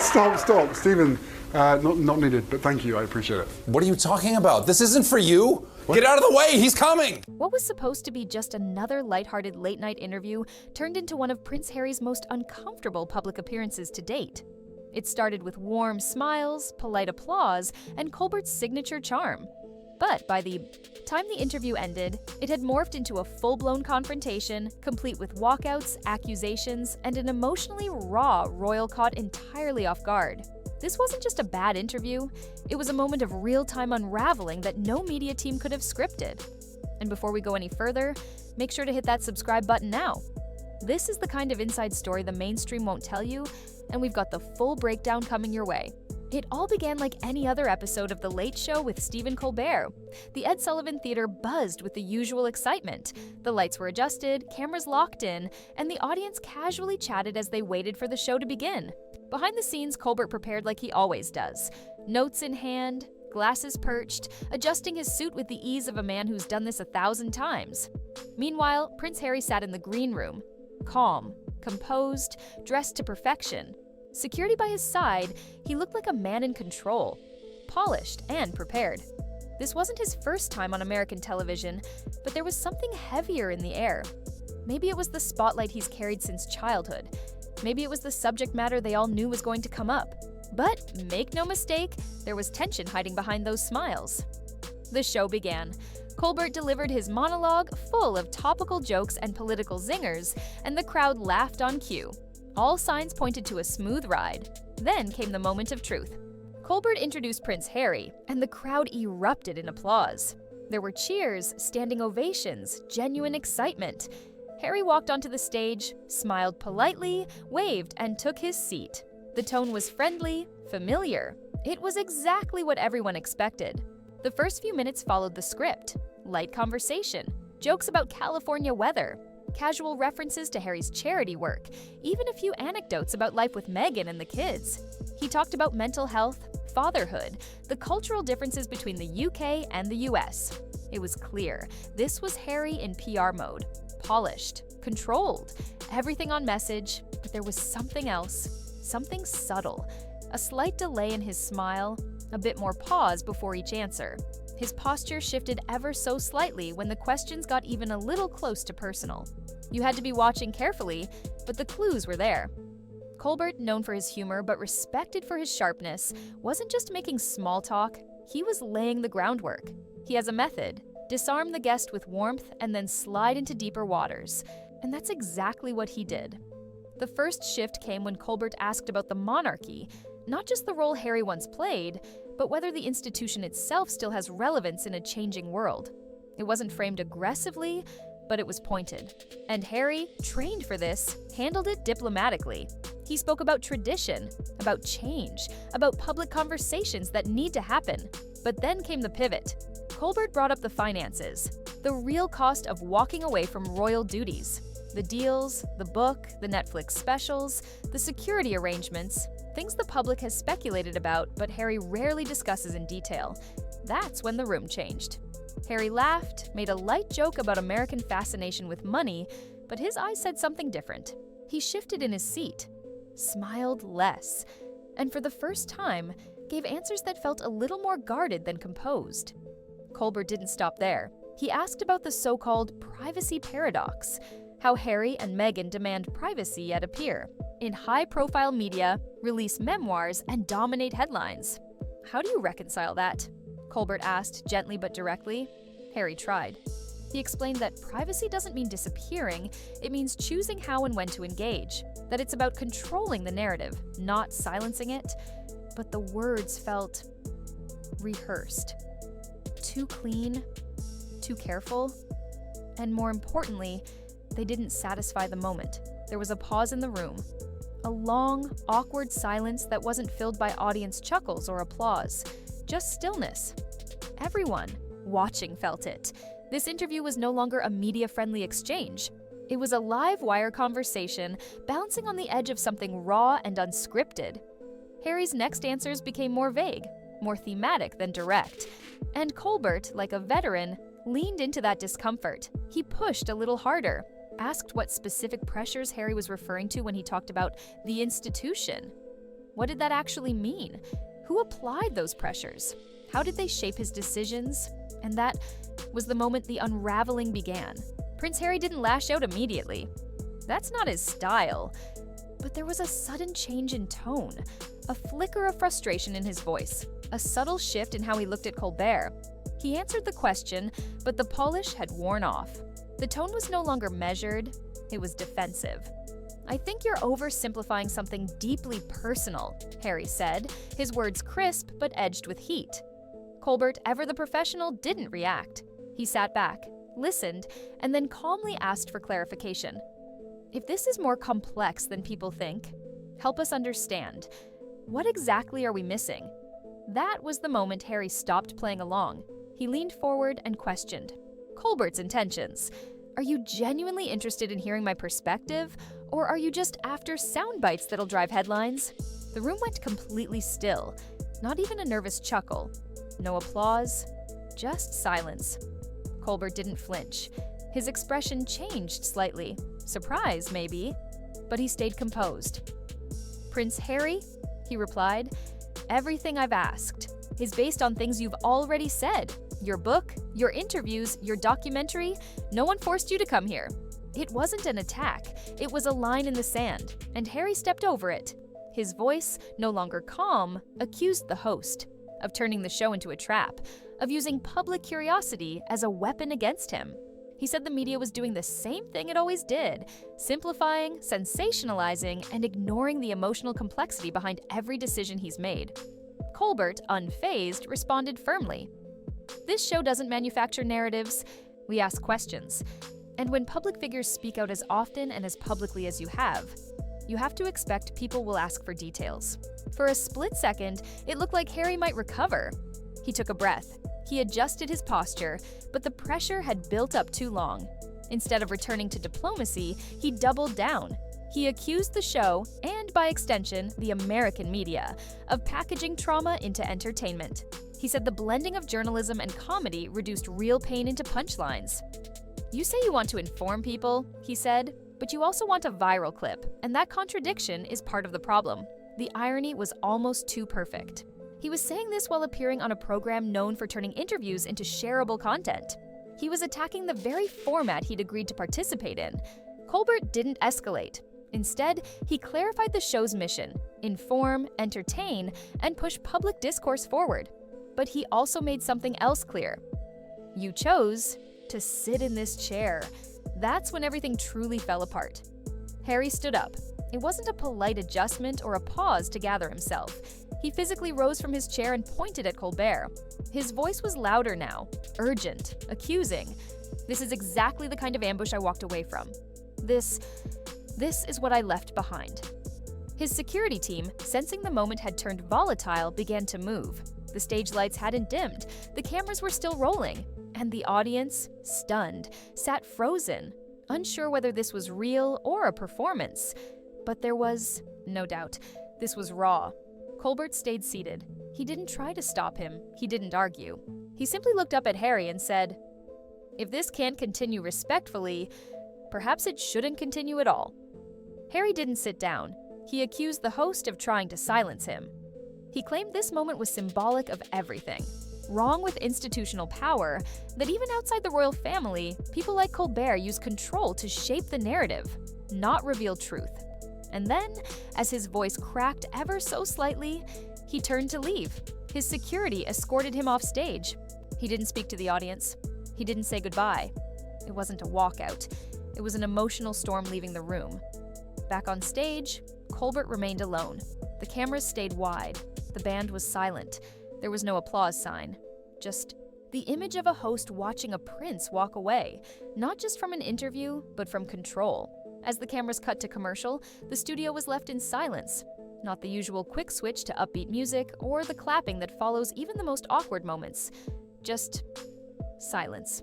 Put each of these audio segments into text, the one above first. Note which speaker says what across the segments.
Speaker 1: Stop. Stephen, not needed, but thank you, I appreciate it.
Speaker 2: What are you talking about? This isn't for you. What? Get out of the way, he's coming!
Speaker 3: What was supposed to be just another lighthearted late-night interview turned into one of Prince Harry's most uncomfortable public appearances to date. It started with warm smiles, polite applause, and Colbert's signature charm. But by the time the interview ended, it had morphed into a full-blown confrontation, complete with walkouts, accusations, and an emotionally raw royal caught entirely off guard. This wasn't just a bad interview, it was a moment of real-time unraveling that no media team could have scripted. And before we go any further, make sure to hit that subscribe button now. This is the kind of inside story the mainstream won't tell you, and we've got the full breakdown coming your way. It all began like any other episode of The Late Show with Stephen Colbert. The Ed Sullivan Theater buzzed with the usual excitement. The lights were adjusted, cameras locked in, and the audience casually chatted as they waited for the show to begin. Behind the scenes, Colbert prepared like he always does. Notes in hand, glasses perched, adjusting his suit with the ease of a man who's done this 1,000 times. Meanwhile, Prince Harry sat in the green room, calm, composed, dressed to perfection. Security by his side, he looked like a man in control, polished and prepared. This wasn't his first time on American television, but there was something heavier in the air. Maybe it was the spotlight he's carried since childhood. Maybe it was the subject matter they all knew was going to come up. But make no mistake, there was tension hiding behind those smiles. The show began. Colbert delivered his monologue full of topical jokes and political zingers, and the crowd laughed on cue. All signs pointed to a smooth ride. Then came the moment of truth. Colbert introduced Prince Harry, and the crowd erupted in applause. There were cheers, standing ovations, genuine excitement. Harry walked onto the stage, smiled politely, waved, and took his seat. The tone was friendly, familiar. It was exactly what everyone expected. The first few minutes followed the script. Light conversation, jokes about California weather, casual references to Harry's charity work, even a few anecdotes about life with Meghan and the kids. He talked about mental health, fatherhood, the cultural differences between the UK and the US. It was clear, this was Harry in PR mode. Polished, controlled, everything on message, but there was something else, something subtle. A slight delay in his smile, a bit more pause before each answer. His posture shifted ever so slightly when the questions got even a little close to personal. You had to be watching carefully, but the clues were there. Colbert, known for his humor but respected for his sharpness, wasn't just making small talk, he was laying the groundwork. He has a method: disarm the guest with warmth and then slide into deeper waters. And that's exactly what he did. The first shift came when Colbert asked about the monarchy, not just the role Harry once played, but whether the institution itself still has relevance in a changing world. It wasn't framed aggressively, but it was pointed. And Harry, trained for this, handled it diplomatically. He spoke about tradition, about change, about public conversations that need to happen. But then came the pivot. Colbert brought up the finances, the real cost of walking away from royal duties. The deals, the book, the Netflix specials, the security arrangements, things the public has speculated about, but Harry rarely discusses in detail. That's when the room changed. Harry laughed, made a light joke about American fascination with money, but his eyes said something different. He shifted in his seat, smiled less, and for the first time, gave answers that felt a little more guarded than composed. Colbert didn't stop there. He asked about the so-called privacy paradox, how Harry and Meghan demand privacy yet appear in high-profile media, release memoirs, and dominate headlines. How do you reconcile that? Colbert asked, gently but directly. Harry tried. He explained that privacy doesn't mean disappearing, it means choosing how and when to engage, that it's about controlling the narrative, not silencing it. But the words felt rehearsed. Too clean, too careful, and more importantly, they didn't satisfy the moment. There was a pause in the room. A long, awkward silence that wasn't filled by audience chuckles or applause. Just stillness. Everyone watching felt it. This interview was no longer a media-friendly exchange. It was a live-wire conversation, bouncing on the edge of something raw and unscripted. Harry's next answers became more vague, more thematic than direct. And Colbert, like a veteran, leaned into that discomfort. He pushed a little harder, asked what specific pressures Harry was referring to when he talked about the institution. What did that actually mean? Who applied those pressures? How did they shape his decisions? And that was the moment the unraveling began. Prince Harry didn't lash out immediately. That's not his style. But there was a sudden change in tone, a flicker of frustration in his voice, a subtle shift in how he looked at Colbert. He answered the question, but the polish had worn off. The tone was no longer measured, it was defensive. "I think you're oversimplifying something deeply personal," Harry said, his words crisp but edged with heat. Colbert, ever the professional, didn't react. He sat back, listened, and then calmly asked for clarification. "If this is more complex than people think, help us understand. What exactly are we missing?" That was the moment Harry stopped playing along. He leaned forward and questioned Colbert's intentions. "Are you genuinely interested in hearing my perspective, or are you just after sound bites that'll drive headlines?" The room went completely still, not even a nervous chuckle. No applause, just silence. Colbert didn't flinch. His expression changed slightly. Surprise, maybe, but he stayed composed. "Prince Harry," he replied, "everything I've asked is based on things you've already said. Your book, your interviews, your documentary, no one forced you to come here. It wasn't an attack, it was a line in the sand, and Harry stepped over it." His voice, no longer calm, accused the host of turning the show into a trap, of using public curiosity as a weapon against him. He said the media was doing the same thing it always did, simplifying, sensationalizing, and ignoring the emotional complexity behind every decision he's made. Colbert, unfazed, responded firmly. "This show doesn't manufacture narratives, we ask questions. And when public figures speak out as often and as publicly as you have to expect people will ask for details." For a split second, it looked like Harry might recover. He took a breath. He adjusted his posture, but the pressure had built up too long. Instead of returning to diplomacy, he doubled down. He accused the show, and by extension, the American media, of packaging trauma into entertainment. He said the blending of journalism and comedy reduced real pain into punchlines. "You say you want to inform people," he said, "but you also want a viral clip, and that contradiction is part of the problem." The irony was almost too perfect. He was saying this while appearing on a program known for turning interviews into shareable content. He was attacking the very format he'd agreed to participate in. Colbert didn't escalate. Instead, he clarified the show's mission: inform, entertain, and push public discourse forward. But he also made something else clear. "You chose to sit in this chair." That's when everything truly fell apart. Harry stood up. It wasn't a polite adjustment or a pause to gather himself. He physically rose from his chair and pointed at Colbert. His voice was louder now, urgent, accusing. "This is exactly the kind of ambush I walked away from. This is what I left behind." His security team, sensing the moment had turned volatile, began to move. The stage lights hadn't dimmed, the cameras were still rolling, and the audience, stunned, sat frozen, unsure whether this was real or a performance. But there was no doubt. This was raw. Colbert stayed seated. He didn't try to stop him. He didn't argue. He simply looked up at Harry and said, "If this can't continue respectfully, perhaps it shouldn't continue at all." Harry didn't sit down. He accused the host of trying to silence him. He claimed this moment was symbolic of everything. Wrong with institutional power, that even outside the royal family, people like Colbert use control to shape the narrative, not reveal truth. And then, as his voice cracked ever so slightly, he turned to leave. His security escorted him off stage. He didn't speak to the audience. He didn't say goodbye. It wasn't a walkout. It was an emotional storm leaving the room. Back on stage, Colbert remained alone. The cameras stayed wide. The band was silent. There was no applause sign. Just the image of a host watching a prince walk away, not just from an interview, but from control. As the cameras cut to commercial, the studio was left in silence. Not the usual quick switch to upbeat music or the clapping that follows even the most awkward moments. Just silence.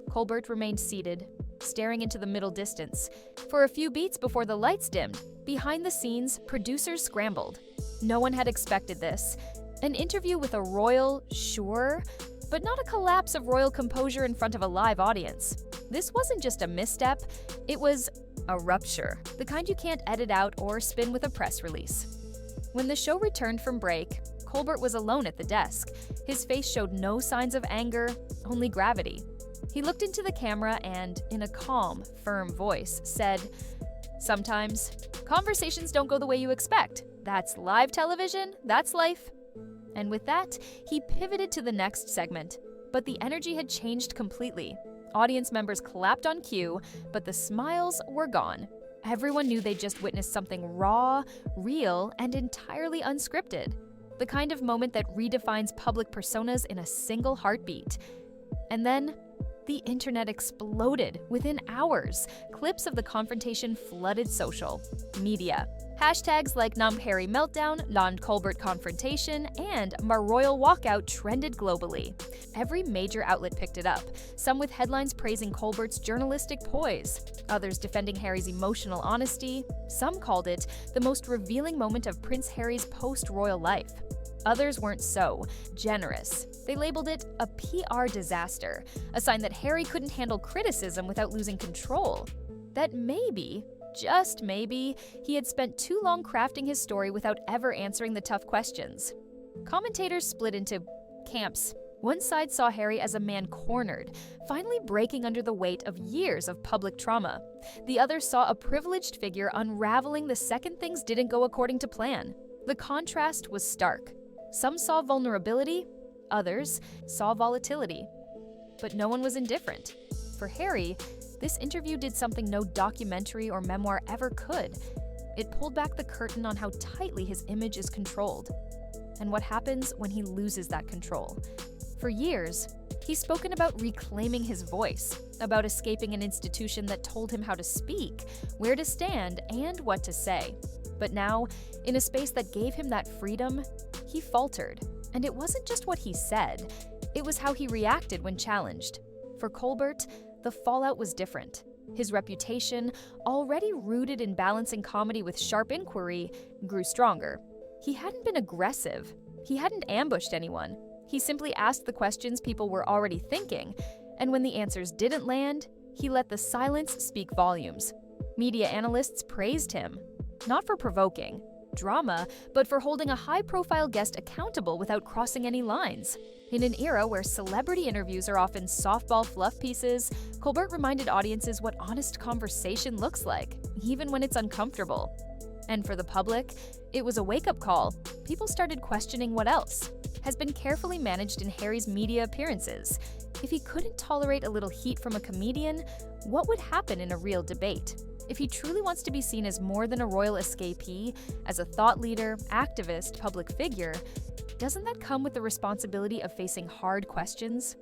Speaker 3: Colbert remained seated, staring into the middle distance. For a few beats before the lights dimmed, behind the scenes, producers scrambled. No one had expected this. An interview with a royal, sure, but not a collapse of royal composure in front of a live audience. This wasn't just a misstep, it was a rupture, the kind you can't edit out or spin with a press release. When the show returned from break, Colbert was alone at the desk. His face showed no signs of anger, only gravity. He looked into the camera and, in a calm, firm voice, said, "Sometimes, conversations don't go the way you expect. That's live television, that's life." And with that, he pivoted to the next segment. But the energy had changed completely. Audience members clapped on cue, but the smiles were gone. Everyone knew they'd just witnessed something raw, real, and entirely unscripted. The kind of moment that redefines public personas in a single heartbeat. And then, the internet exploded within hours. Clips of the confrontation flooded social media. Hashtags like Numb Harry Meltdown, Non-Colbert Confrontation, and My Royal Walkout trended globally. Every major outlet picked it up, some with headlines praising Colbert's journalistic poise, others defending Harry's emotional honesty. Some called it the most revealing moment of Prince Harry's post-royal life. Others weren't so generous. They labeled it a PR disaster, a sign that Harry couldn't handle criticism without losing control. That maybe, just maybe, he had spent too long crafting his story without ever answering the tough questions. Commentators split into camps. One side saw Harry as a man cornered, finally breaking under the weight of years of public trauma. The other saw a privileged figure unraveling the second things didn't go according to plan. The contrast was stark. Some saw vulnerability, others saw volatility. But no one was indifferent. For Harry, this interview did something no documentary or memoir ever could. It pulled back the curtain on how tightly his image is controlled, and what happens when he loses that control. For years, he's spoken about reclaiming his voice, about escaping an institution that told him how to speak, where to stand, and what to say. But now, in a space that gave him that freedom, he faltered. And it wasn't just what he said, it was how he reacted when challenged. For Colbert, the fallout was different. His reputation, already rooted in balancing comedy with sharp inquiry, grew stronger. He hadn't been aggressive. He hadn't ambushed anyone. He simply asked the questions people were already thinking, and when the answers didn't land, he let the silence speak volumes. Media analysts praised him, not for provoking drama, but for holding a high-profile guest accountable without crossing any lines. In an era where celebrity interviews are often softball fluff pieces, Colbert reminded audiences what honest conversation looks like, even when it's uncomfortable. And for the public, it was a wake-up call. People started questioning what else has been carefully managed in Harry's media appearances. If he couldn't tolerate a little heat from a comedian, what would happen in a real debate? If he truly wants to be seen as more than a royal escapee, as a thought leader, activist, public figure, doesn't that come with the responsibility of facing hard questions?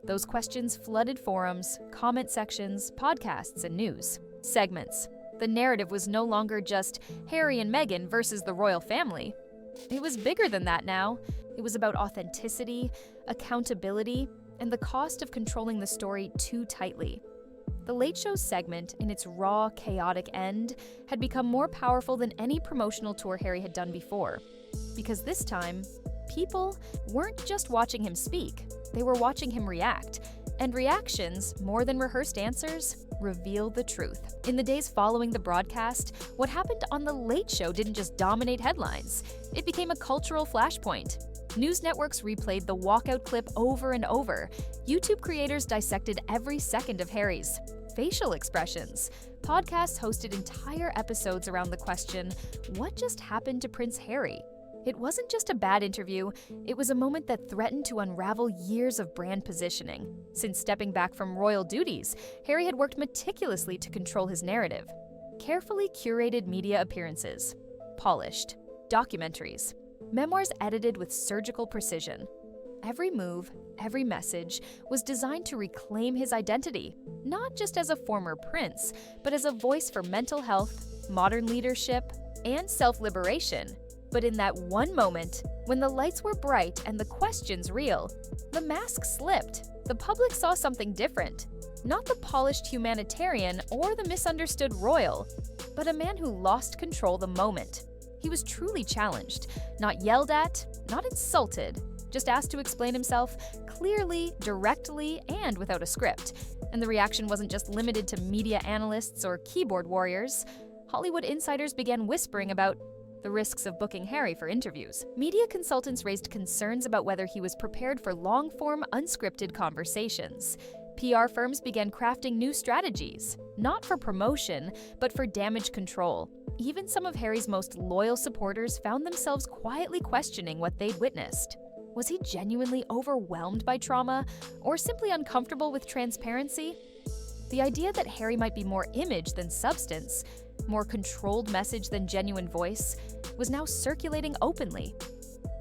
Speaker 3: Those questions flooded forums, comment sections, podcasts, and news segments. The narrative was no longer just Harry and Meghan versus the royal family. It was bigger than that now. It was about authenticity, accountability, and the cost of controlling the story too tightly. The Late Show segment, in its raw, chaotic end, had become more powerful than any promotional tour Harry had done before. Because this time, people weren't just watching him speak, they were watching him react. And reactions, more than rehearsed answers, reveal the truth. In the days following the broadcast, what happened on The Late Show didn't just dominate headlines. It became a cultural flashpoint. News networks replayed the walkout clip over and over. YouTube creators dissected every second of Harry's facial expressions. Podcasts hosted entire episodes around the question, what just happened to Prince Harry? It wasn't just a bad interview, it was a moment that threatened to unravel years of brand positioning. Since stepping back from royal duties, Harry had worked meticulously to control his narrative. Carefully curated media appearances, polished documentaries, memoirs edited with surgical precision. Every move, every message was designed to reclaim his identity, not just as a former prince, but as a voice for mental health, modern leadership, and self-liberation. But in that one moment, when the lights were bright and the questions real, the mask slipped. The public saw something different. Not the polished humanitarian or the misunderstood royal, but a man who lost control the moment. He was truly challenged, not yelled at, not insulted, just asked to explain himself clearly, directly, and without a script. And the reaction wasn't just limited to media analysts or keyboard warriors. Hollywood insiders began whispering about the risks of booking Harry for interviews. Media consultants raised concerns about whether he was prepared for long-form, unscripted conversations. PR firms began crafting new strategies, not for promotion, but for damage control. Even some of Harry's most loyal supporters found themselves quietly questioning what they'd witnessed. Was he genuinely overwhelmed by trauma, or simply uncomfortable with transparency? The idea that Harry might be more image than substance, more controlled message than genuine voice, was now circulating openly.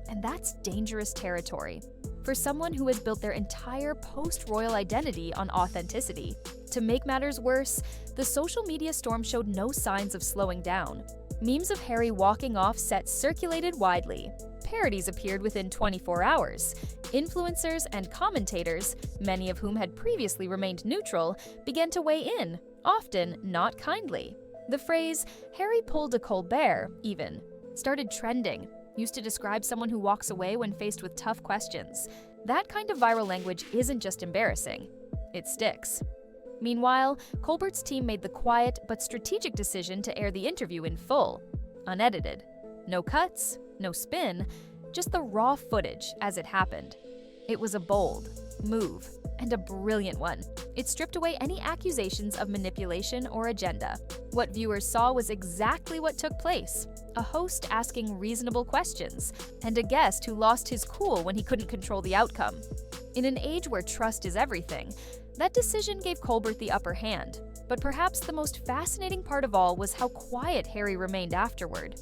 Speaker 3: And that's dangerous territory for someone who has built their entire post-royal identity on authenticity. To make matters worse, the social media storm showed no signs of slowing down. Memes of Harry walking off set circulated widely. Parodies appeared within 24 hours. Influencers and commentators, many of whom had previously remained neutral, began to weigh in, often not kindly. The phrase, "Harry pulled a Colbert," even, started trending, used to describe someone who walks away when faced with tough questions. That kind of viral language isn't just embarrassing, it sticks. Meanwhile, Colbert's team made the quiet but strategic decision to air the interview in full, unedited. No cuts, no spin, just the raw footage as it happened. It was a bold move, and a brilliant one. It stripped away any accusations of manipulation or agenda. What viewers saw was exactly what took place: a host asking reasonable questions, and a guest who lost his cool when he couldn't control the outcome. In an age where trust is everything, that decision gave Colbert the upper hand. But perhaps the most fascinating part of all was how quiet Harry remained afterward.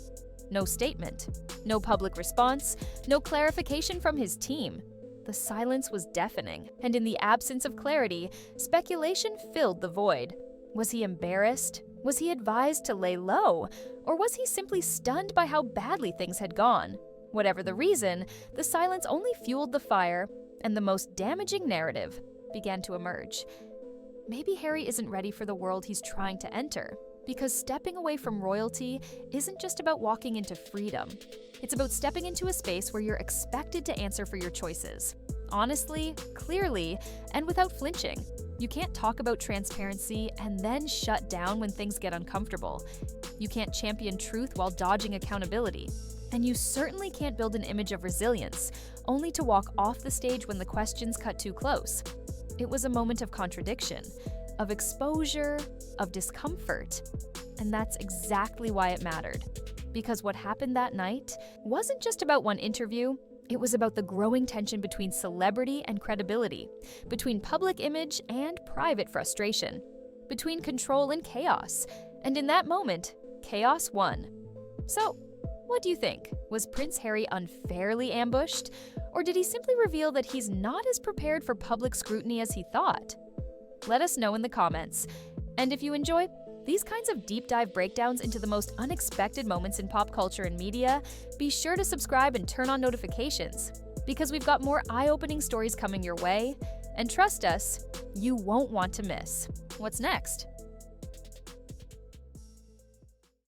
Speaker 3: No statement, no public response, no clarification from his team. The silence was deafening, and in the absence of clarity, speculation filled the void. Was he embarrassed? Was he advised to lay low? Or was he simply stunned by how badly things had gone? Whatever the reason, the silence only fueled the fire, and the most damaging narrative began to emerge. Maybe Harry isn't ready for the world he's trying to enter, because stepping away from royalty isn't just about walking into freedom. It's about stepping into a space where you're expected to answer for your choices. Honestly, clearly, and without flinching. You can't talk about transparency and then shut down when things get uncomfortable. You can't champion truth while dodging accountability. And you certainly can't build an image of resilience, only to walk off the stage when the questions cut too close. It was a moment of contradiction, of exposure, of discomfort. And that's exactly why it mattered. Because what happened that night wasn't just about one interview, it was about the growing tension between celebrity and credibility, between public image and private frustration, between control and chaos. And in that moment, chaos won. So, what do you think? Was Prince Harry unfairly ambushed? Or did he simply reveal that he's not as prepared for public scrutiny as he thought? Let us know in the comments. And if you enjoy these kinds of deep dive breakdowns into the most unexpected moments in pop culture and media, be sure to subscribe and turn on notifications, because we've got more eye-opening stories coming your way, and trust us, you won't want to miss. What's next?